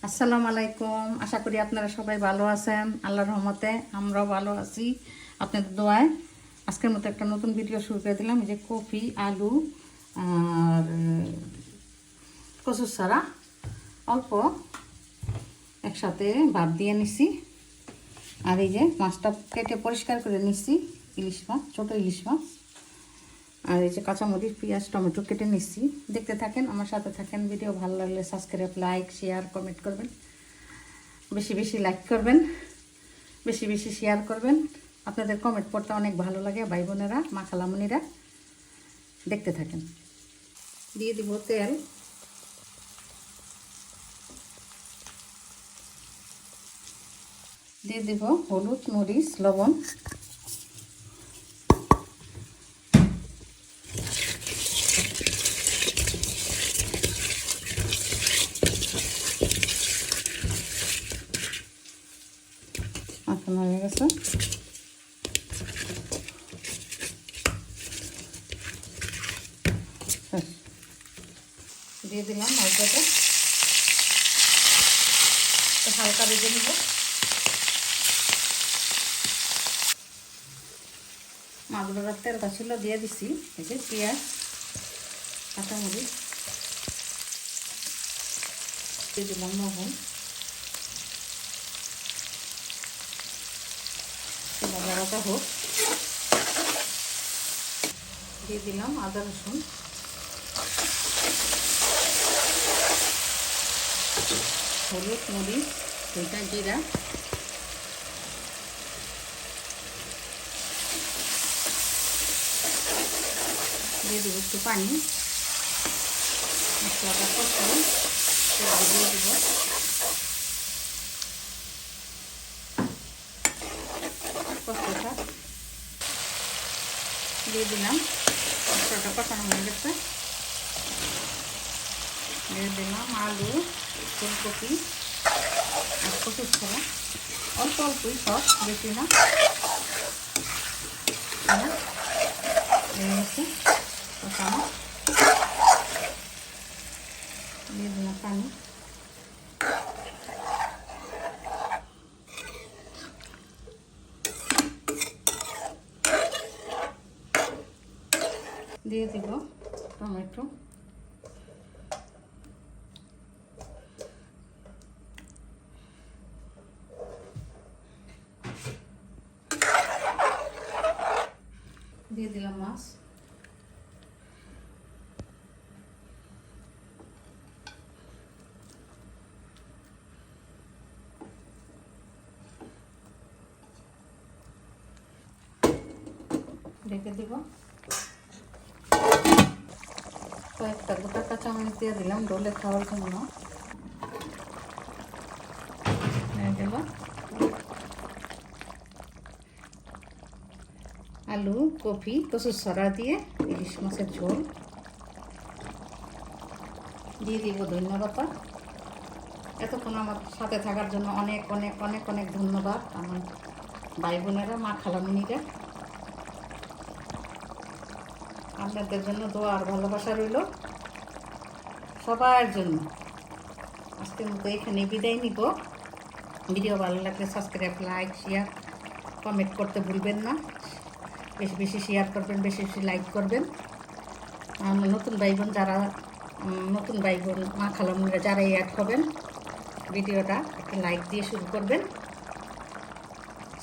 আসসালামু আলাইকুম। আশা করি আপনারা সবাই ভালো আছেন। আল্লাহর রহমতে আমরাও ভালো আছি, আপনাদের দোয়ায়। আজকের মতো একটা নতুন ভিডিও শুরু করে দিলাম। এই যে কফি, আলু আর কচুর ছাড়া অল্প একসাথে ভাত দিয়ে নিছি। আর এই যে মাছটা কেটে পরিষ্কার করে নিছি, ইলিশ মাছ, ছোটো ইলিশ মাছ। আর এই যে কাঁচামরিচ, পেঁয়াজ, টমেটো কেটে নিচ্ছি। দেখতে থাকেন, আমার সাথে থাকেন। ভিডিও ভালো লাগলে সাবস্ক্রাইব, লাইক, শেয়ার, কমেন্ট করবেন। বেশি বেশি লাইক করবেন, বেশি বেশি শেয়ার করবেন। আপনাদের কমেন্ট পড়তে অনেক ভালো লাগে ভাই বোনেরা, মা খালামণিরা। দেখতে থাকেন। দিয়ে দিব তেল, দিয়ে দিব হলুদ, মরিচ, লবণ, মাখানো হয়ে গেছে। দিয়ে দিলাম মাছটা, হালকা ভেজে নেব। মাছগুলোর তেলটা ছিল, দিয়ে দিছি এই যে পেঁয়াজ, কাঁচামরিচ, দিয়ে দিলাম লবণ, ভাজা হোক। দিয়ে দিলাম আদা রসুন, হলুদ, মরিচ, ধনিয়া, জিরা, দিয়ে দেবো একটু পানি। মশলাটা কষাই দিয়ে দেব। কষাটা দিয়ে দিলাম। মশলাটা কষানো হয়ে গেছে। দিয়ে দিলাম আলু, ফুলকপি আর কচুর ছাড়া, অল্প অল্পই, সব বেশি না। কষানো দিয়ে দিলাম পানি। দিয়ে দিব টমেটো, দিয়ে দিলাম মাছ, ঢেকে দিব। কয়েকটা গোটা কাঁচামরিচ দিয়ে দিলাম ডোলে খাওয়ার জন্য। আলু, কফি, কচুর ছড়া দিয়ে ইলিশ মাছের ঝোল। দিয়ে দিব ধন্যবাদ। এতক্ষণ আমার সাথে থাকার জন্য অনেক অনেক অনেক অনেক ধন্যবাদ আমার ভাই বোনেরা, মা খালামণিরা। আপনাদের জন্য দোয়া আর ভালোবাসা রইল সবার জন্য। আজকের মতো এখানে বিদায় নিব। ভিডিও ভালো লাগলে সাবস্ক্রাইব, লাইক, শেয়ার, কমেন্ট করতে ভুলবেন না। বেশি বেশি শেয়ার করবেন, বেশি বেশি লাইক করবেন। নতুন ভাই বোন যারা, নতুন ভাই বোন, মা খালামণিরা যারা অ্যাড হবেন, ভিডিওটা একটা লাইক দিয়ে শুরু করবেন,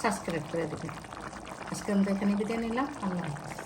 সাবস্ক্রাইব করে দেবেন। আজকের মতো এখানে বিদায় নিলাম। আল্লাহ হাফেজ।